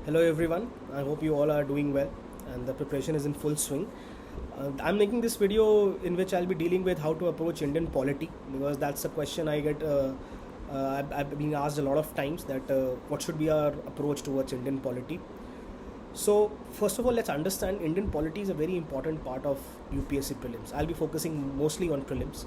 Hello everyone, I hope you all are doing well and the preparation is in full swing. I'm making this video in which I'll be dealing with how to approach Indian polity, because that's a question I get. I've been asked a lot of times that what should be our approach towards Indian polity. So first of all, let's understand Indian polity is a very important part of UPSC prelims. I'll be focusing mostly on prelims.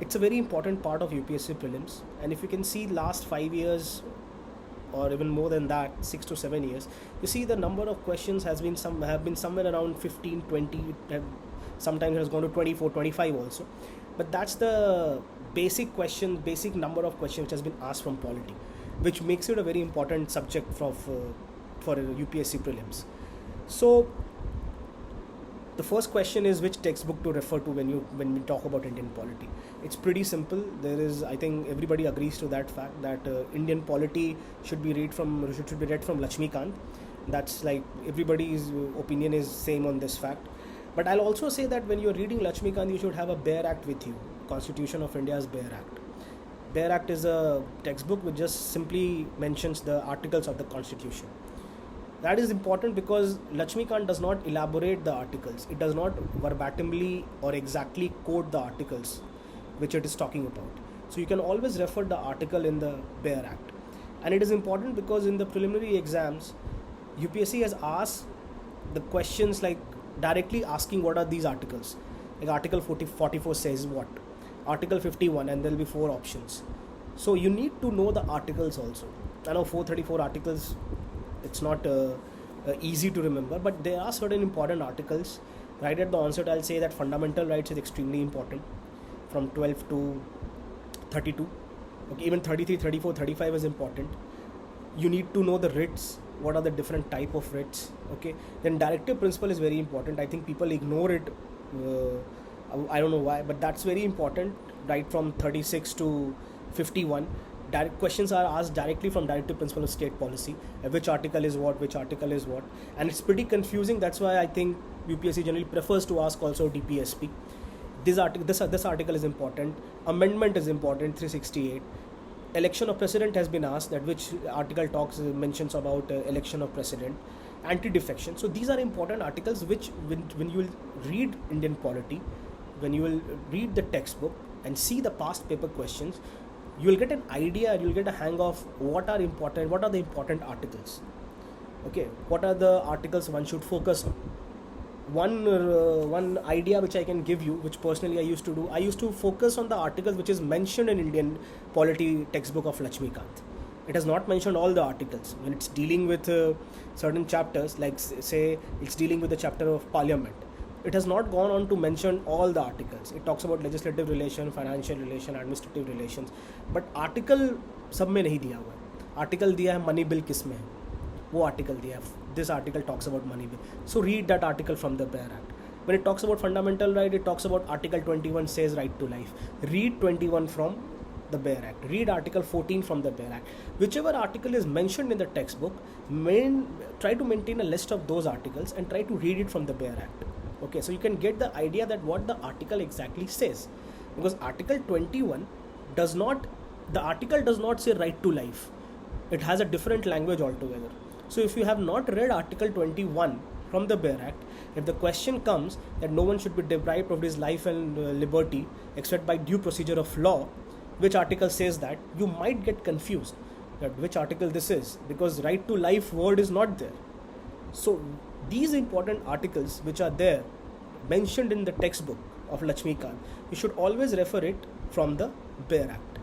It's a very important part of UPSC prelims, and if you can see last 5 years or even more than that, 6 to 7 years, you see the number of questions have been somewhere around 15, 20, sometimes it has gone to 24, 25 also. But that's the basic number of questions which has been asked from polity, which makes it a very important subject for UPSC prelims. So the first question is which textbook to refer to when we talk about Indian polity. It's pretty simple. I think everybody agrees to that fact that Indian polity should be read from Lakshmikant. That's like everybody's opinion is same on this fact. But I'll also say that when you're reading Lakshmikant, you should have a Bare Act with you. Constitution of India's Bare Act. Bare Act is a textbook which just simply mentions the articles of the Constitution. That is important because Lakshmikant does not elaborate the articles. It does not verbatimly or exactly quote the articles which it is talking about. So you can always refer the article in the Bare Act. And it is important because in the preliminary exams, UPSC has asked the questions like directly asking what are these articles. Like Article 44 says what? Article 51, and there will be 4 options. So you need to know the articles also. I know 434 articles, it's not easy to remember, but there are certain important articles. Right at the onset, I'll say that fundamental rights is extremely important from 12 to 32. Okay, even 33, 34, 35 is important. You need to know the writs, what are the different type of writs. Okay, then directive principle is very important. I think people ignore it. I don't know why, but that's very important. Right from 36 to 51. Direct questions are asked directly from directive principle of state policy. Which article is what, and it's pretty confusing. That's why I think UPSC generally prefers to ask also DPSP. This article is important. Amendment is important. 368. Election of president has been asked, that which article mentions about election of president. Anti-defection. So these are important articles which when you will read Indian polity, when you will read the textbook and see the past paper questions, you will get an idea, you will get a hang of what are the important articles. Okay, what are the articles one should focus on. One idea which I can give you, which personally I used to do, I used to focus on the articles which is mentioned in Indian polity textbook of Lakshmikant. It has not mentioned all the articles. When it's dealing with certain chapters, like say it's dealing with the chapter of parliament, it has not gone on to mention all the articles. It talks about legislative relation, financial relation, administrative relations, but article सब में नहीं दिया हुआ है. Article दिया है money bill किस में है, वो article दिया है. This article talks about money bill. So read that article from the Bare Act. When it talks about fundamental right, it talks about Article 21 says right to life. Read 21 from the Bare Act. Read Article 14 from the Bare Act. Whichever article is mentioned in the textbook, try to maintain a list of those articles and try to read it from the Bare Act. Okay, so you can get the idea that what the article exactly says, because Article 21 does not say right to life. It has a different language altogether. So if you have not read Article 21 from the Bare Act, if the question comes that no one should be deprived of his life and liberty except by due procedure of law, which article says that, you might get confused that which article this is, because right to life word is not there. So these important articles which are there mentioned in the textbook of Lakshmikant, you should always refer it from the Bare Act.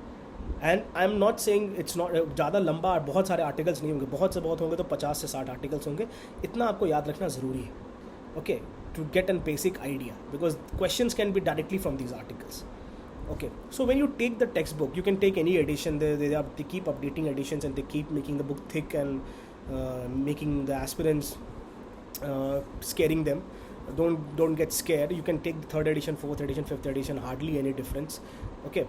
And I am not saying it's not ज़्यादा लंबा, बहुत सारे articles नहीं होंगे, बहुत से बहुत होंगे तो 50 से 60 आर्टिकल्स होंगे. इतना आपको याद रखना ज़रूरी है. Okay, to get a basic idea, because questions can be directly from these articles. Okay, so when you take the textbook, you can take any edition. They keep updating editions and they keep making the book thick and making the aspirants scaring them. Don't get scared. You can take the 3rd edition, 4th edition, 5th edition, hardly any difference. Okay,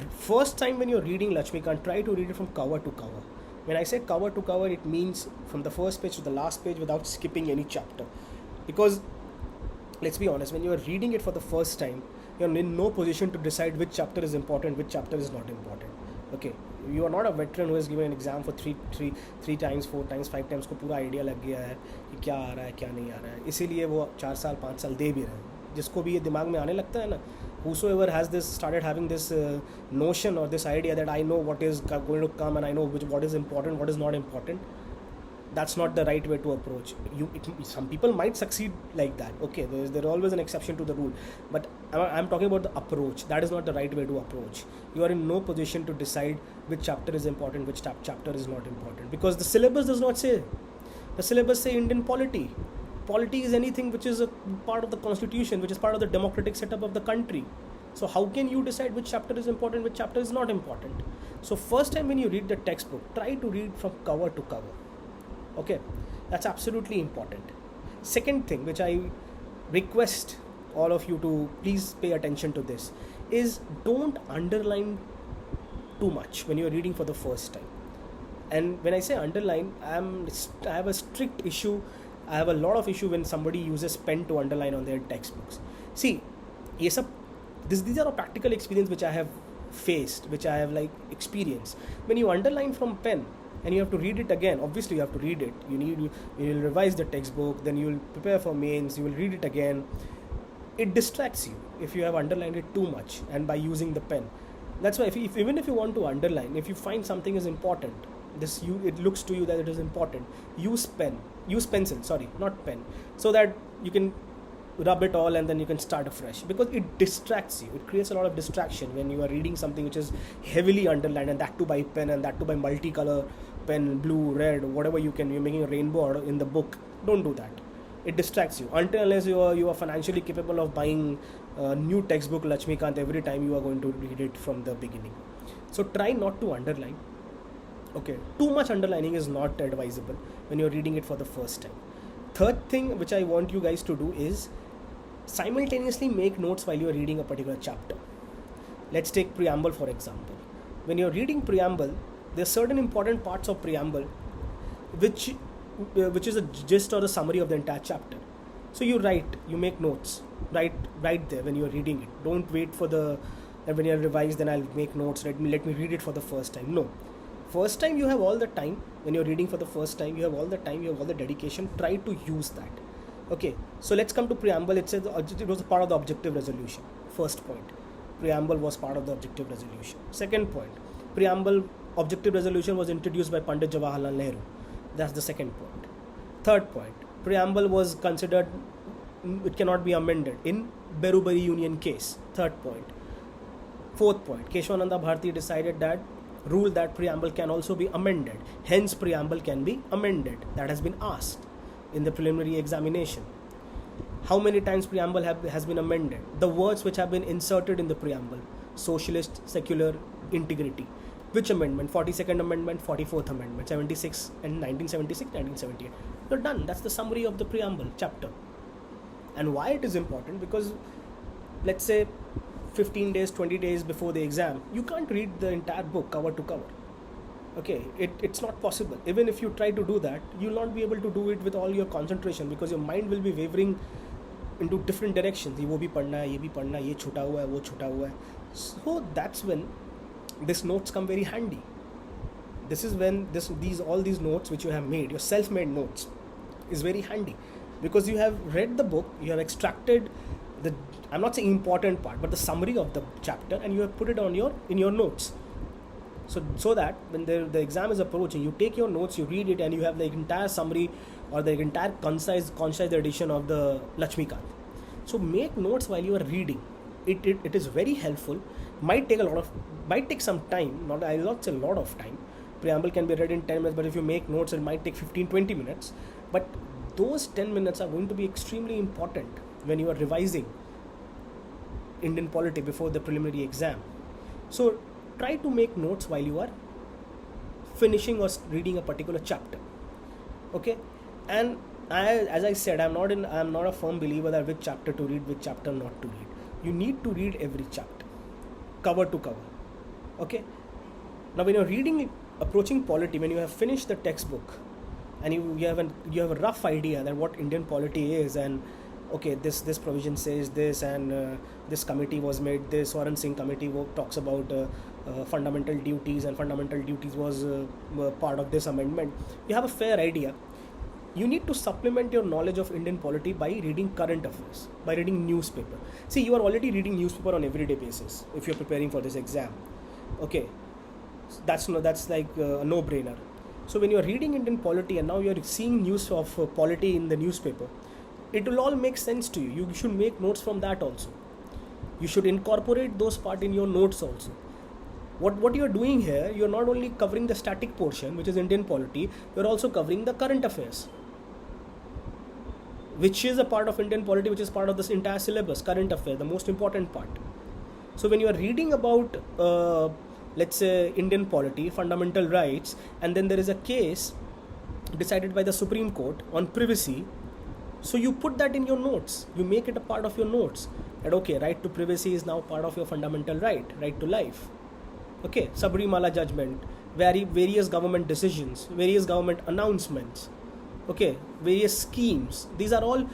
first time when you're reading Lakshmikant, try to read it from cover to cover. When I say cover to cover, it means from the first page to the last page without skipping any chapter. Because let's be honest, when you're reading it for the first time, you're in no position to decide which chapter is important, which chapter is not important. Okay, You are not a veteran who has given an exam for three times, 4 times, 5 times को पूरा idea लग गया है कि क्या आ रहा है क्या नहीं आ रहा है, इसीलिए वो 4 साल 5 साल दे भी रहे हैं. जिसको भी ये दिमाग में आने लगता है ना, whosoever has this started having this notion or this idea that I know what is going to come and I know what is important, what is not important, that's not the right way to approach. Some people might succeed like that. Okay, there's always an exception to the rule, but I'm talking about the approach. That is not the right way to approach. You are in no position to decide which chapter is important, which chapter is not important, because the syllabus does not say. The syllabus say Indian polity. Polity is anything which is a part of the constitution, which is part of the democratic setup of the country. So how can you decide which chapter is important, which chapter is not important? So first time when you read the textbook, try to read from cover to cover. Okay, that's absolutely important. Second thing which I request all of you to please pay attention to this is don't underline too much when you're reading for the first time. And when I say underline, I have a strict issue. I have a lot of issue when somebody uses pen to underline on their textbooks. See, these are all practical experience which I have faced, which I have like experienced. When you underline from pen and you have to read it again, obviously you have to read it. You will revise the textbook, then you will prepare for mains, you will read it again. It distracts you if you have underlined it too much and by using the pen. That's why even if you want to underline, if you find something is important, it looks to you that it is important, use pencil, not pen, so that you can rub it all and then you can start afresh, because it distracts you. It creates a lot of distraction when you are reading something which is heavily underlined, and that too by pen, and that too by multicolor pen, blue, red, whatever you're making a rainbow in the book. Don't do that. It distracts you unless you are financially capable of buying a new textbook Lakshmikant every time you are going to read it from the beginning. So try not to underline. Okay, too much underlining is not advisable when you're reading it for the first time. Third thing which I want you guys to do is simultaneously make notes while you're reading a particular chapter. Let's take preamble for example. When you're reading preamble, there's certain important parts of preamble which is a gist or a summary of the entire chapter. So you make notes right there when you're reading it. Don't wait for when you're revised, then I'll make notes. Let me read it for the first time. No. First time you have all the time. When you're reading for the first time, you have all the time, you have all the dedication. Try to use that. Okay, so let's come to preamble. It says it was a part of the objective resolution. First point, preamble was part of the objective resolution. Second point, preamble objective resolution was introduced by Pandit Jawaharlal Nehru. That's the second point. Third point, preamble was considered, it cannot be amended in Berubari Union case. Third point. Fourth point, Keshwananda Bharati ruled that preamble can also be amended. Hence, preamble can be amended. That has been asked in the preliminary examination. How many times preamble has been amended? The words which have been inserted in the preamble: socialist, secular, integrity. Which amendment? 42nd Amendment, 44th Amendment, 76 and 1976, 1978. You're done. That's the summary of the preamble chapter. And why it is important? Because let's say 15 days, 20 days before the exam, you can't read the entire book cover to cover. Okay, it's not possible. Even if you try to do that, you'll not be able to do it with all your concentration, because your mind will be wavering into different directions. ये वो भी पढ़ना है, ये भी पढ़ना है, ये छूटा हुआ है, वो छूटा हुआ है. So that's when these notes come very handy. This is when all these notes which you have made, your self-made notes, is very handy, because you have read the book, you have extracted I'm not saying important part, but the summary of the chapter, and you have put it in your notes. So that when the exam is approaching, you take your notes, you read it, and you have the entire summary or the entire concise edition of the Lakshmikant. So make notes while you are reading. It is very helpful. Might take some time. I'll not say a lot of time. Preamble can be read in 10 minutes, but if you make notes, it might take 15-20 minutes. But those 10 minutes are going to be extremely important when you are revising Indian polity before the preliminary exam. So try to make notes while you are finishing or reading a particular chapter. Okay, and as I said, I'm not a firm believer that which chapter to read, which chapter not to read. You need to read every chapter, cover to cover. Okay. Now, when you're approaching polity, when you have finished the textbook, and you have a rough idea that what Indian polity is, and okay, this provision says this, and this committee was made this, Swaran Singh committee talks about fundamental duties, and fundamental duties was part of this amendment, you have a fair idea. You need to supplement your knowledge of Indian polity by reading current affairs, by reading newspaper. See, you are already reading newspaper on everyday basis if you're preparing for this exam. Okay, that's like a no-brainer. So when you are reading Indian polity and now you are seeing news of polity in the newspaper, it will all make sense to you. You should make notes from that also. You should incorporate those part in your notes also. What you're doing here, you're not only covering the static portion, which is Indian polity, you're also covering the current affairs, which is a part of Indian polity, which is part of this entire syllabus, current affair, the most important part. So when you are reading about, let's say, Indian polity, fundamental rights, and then there is a case decided by the Supreme Court on privacy, so you put that in your notes, you make it a part of your notes, that okay, right to privacy is now part of your fundamental right to life. Okay, Sabrimala judgment, various government decisions, various government announcements, okay, various schemes. These are all,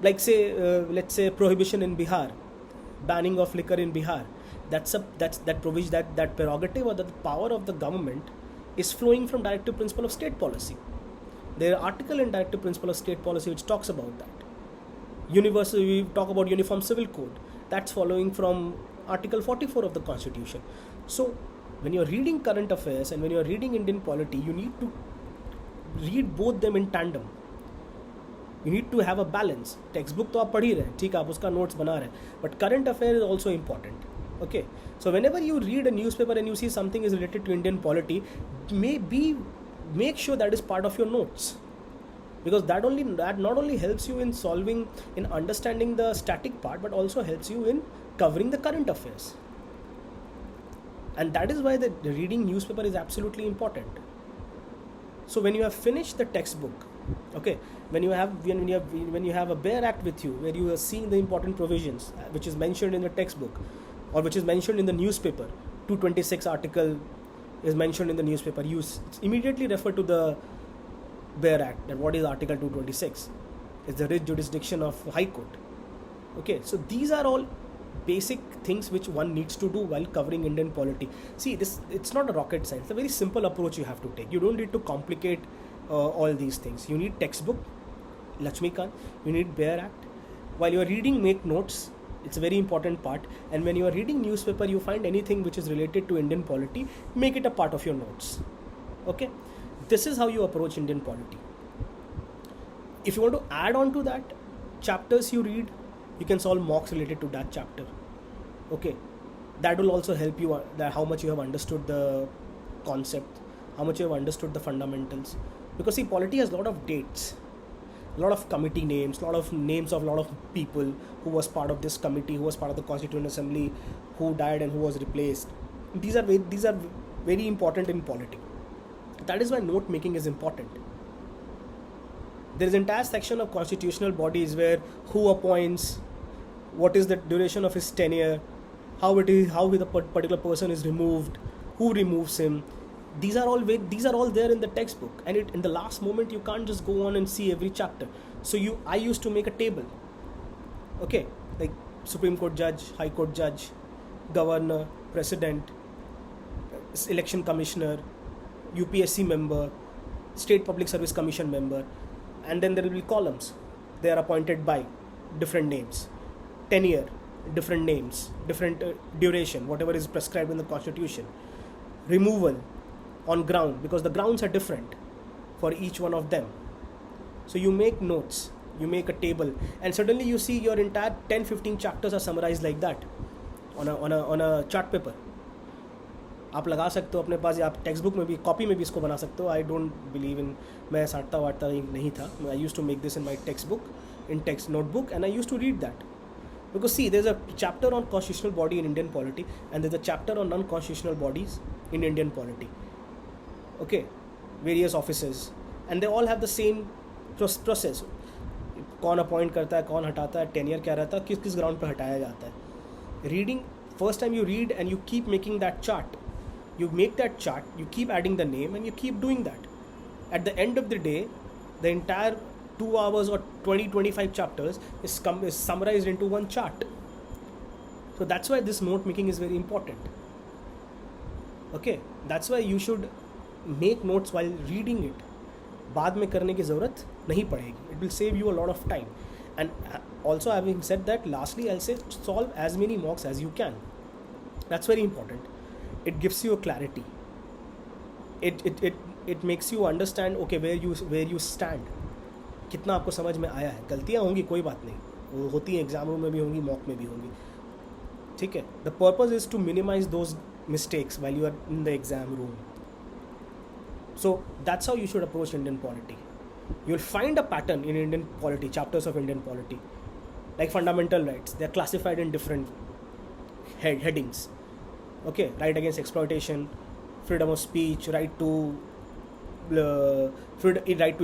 like say, let's say prohibition in Bihar, banning of liquor in Bihar. That provision, that prerogative or the power of the government is flowing from directive principle of state policy. There are article in directive principle of state policy which talks about that. Universal, we talk about uniform civil code. That's following from Article 44 of the Constitution. So when you're reading current affairs and when you're reading Indian polity, you need to read both them in tandem. You need to have a balance. Textbook तो आप पढ़ ही रहे हैं, ठीक है, आप उसका notes बना रहे हैं, but current affair is also important. Okay, so whenever you read a newspaper and you see something is related to Indian polity, make sure that is part of your notes, because that not only helps you in understanding the static part, but also helps you in covering the current affairs. And that is why the reading newspaper is absolutely important. So when you have finished the textbook, okay, when you have a bare act with you, where you are seeing the important provisions which is mentioned in the textbook or which is mentioned in the newspaper, 226 article is mentioned in the newspaper, you immediately refer to the bare act, that what is article 226? It's the writ jurisdiction of High Court. Okay, so these are all basic things which one needs to do while covering Indian polity. See, it's not a rocket science. It's a very simple approach you have to take. You don't need to complicate all these things. You need textbook, Lakshmikant, you need bare act. While you are reading, make notes. It's a very important part. And when you are reading newspaper, you find anything which is related to Indian polity, make it a part of your notes. Okay, this is how you approach Indian polity. If you want to add on to that, chapters you read, you can solve mocks related to that chapter. Okay, that will also help you that how much you have understood the concept, how much you have understood the fundamentals. Because see, polity has a lot of dates, a lot of committee names, a lot of names of a lot of people who was part of this committee, who was part of the Constituent Assembly, who died and who was replaced. These are very important in polity. That is why note making is important. There is an entire section of constitutional bodies where who appoints, what is the duration of his tenure, how the particular person is removed, who removes him. These are all there in the textbook, and in the last moment you can't just go on and see every chapter. So I used to make a table. Okay, like Supreme Court judge, High Court judge, governor, president, election commissioner, UPSC member, State Public Service Commission member, and then there will be columns. They are appointed by different names, tenure, different names, different duration, whatever is prescribed in the Constitution, removal on ground, because the grounds are different for each one of them. So you make notes, you make a table, and suddenly you see your entire 10-15 chapters are summarized like that on a chart paper. आप लगा सकते हो अपने पास, या आप text book में भी, copy में भी इसको बना सकते हो. आई डोंट बिलीव इन, मैं साटता वाटता नहीं था. I use to make this in my text book, in text notebook, and I use to read that. Because see, there's a chapter on constitutional body in Indian polity, and there's a chapter on non-constitutional bodies in Indian polity. Okay, various offices, and they all have the same process. कौन appoint करता है, कौन हटाता है, टेनियर क्या रहता है, किस ग्राउंड पर हटाया जाता है. Reading, first time you read and you keep making that chart. You make that chart, you keep adding the name, and you keep doing that. At the end of the day, the entire 2 hours or 20-25 chapters is summarized into one chart. So that's why this note making is very important. Okay, that's why you should make notes while reading it. बाद में करने की ज़रूरत नहीं पड़ेगी. It will save you a lot of time. And also, having said that, lastly I'll say solve as many mocks as you can. That's very important. It gives you a clarity. It makes you understand, okay, where you stand. कितना आपको समझ में आया है. गलतियाँ होंगी, कोई बात नहीं, वो होती हैं, एग्जाम रूम में भी होंगी, मॉक में भी होंगी, ठीक है. The purpose is to minimise those mistakes while you are in the exam room. So that's how you should approach Indian polity. You will find a pattern in Indian polity, chapters of Indian polity, like fundamental rights. They are classified in different headings. Okay, right against exploitation, freedom of speech, right to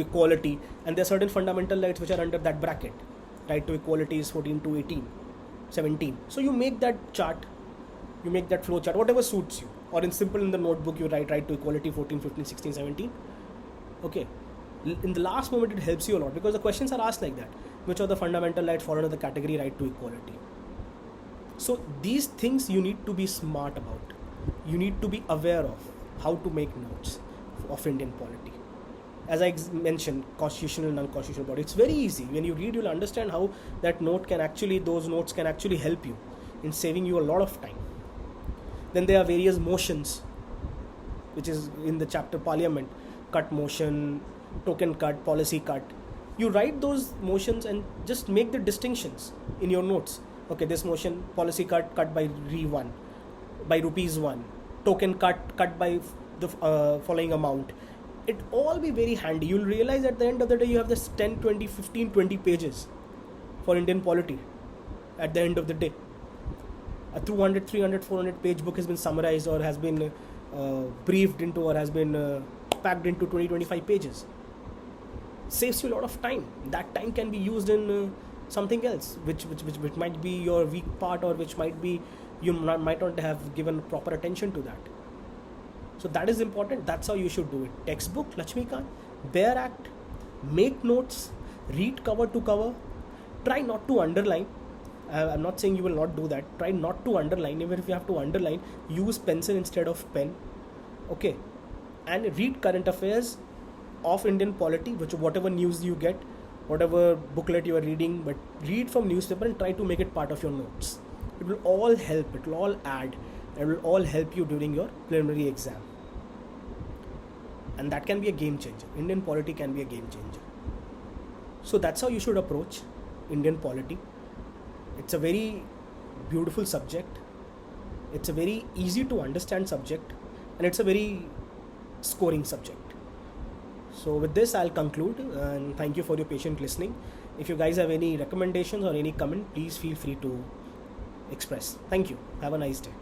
equality, and there are certain fundamental rights which are under that bracket. Right to equality is 14 to 18, 17. So you make that chart. You make that flow chart, whatever suits you, or in the notebook you write right to equality 14, 15, 16, 17. Okay, in the last moment it helps you a lot, because the questions are asked like that: which are the fundamental rights fall under the category right to equality? So these things you need to be smart about. You need to be aware of how to make notes of Indian polity. As I mentioned, constitutional and non-constitutional body, it's very easy. When you read, you'll understand how those notes can actually help you in saving you a lot of time. Then there are various motions, which is in the chapter Parliament: cut motion, token cut, policy cut. You write those motions and just make the distinctions in your notes. Okay, this motion, policy cut by Re1, by ₹1, token cut by the following amount. It all be very handy. You'll realize at the end of the day you have this 10, 20, 15, 20 pages for Indian polity at the end of the day. A 200, 300, 400 page book has been summarized, or has been briefed into, or has been packed into 20, 25 pages. Saves you a lot of time. That time can be used in something else, which might be your weak part, or which might be you might not have given proper attention to that. So that is important. That's how you should do it. Textbook, Lakshmikant, Bare Act, make notes, read cover to cover. Try not to underline. I'm not saying you will not do that. Try not to underline. Even if you have to underline, use pencil instead of pen. Okay, and read current affairs of Indian polity, whatever news you get, whatever booklet you are reading, but read from newspaper and try to make it part of your notes. It will all help. It will all add. It will all help you during your preliminary exam, and that can be a game changer. Indian polity can be a game changer. So that's how you should approach Indian polity. It's a very beautiful subject. It's a very easy to understand subject, and it's a very scoring subject. So with this I'll conclude, and thank you for your patient listening. If you guys have any recommendations or any comment, please feel free to express. Thank you. Have a nice day.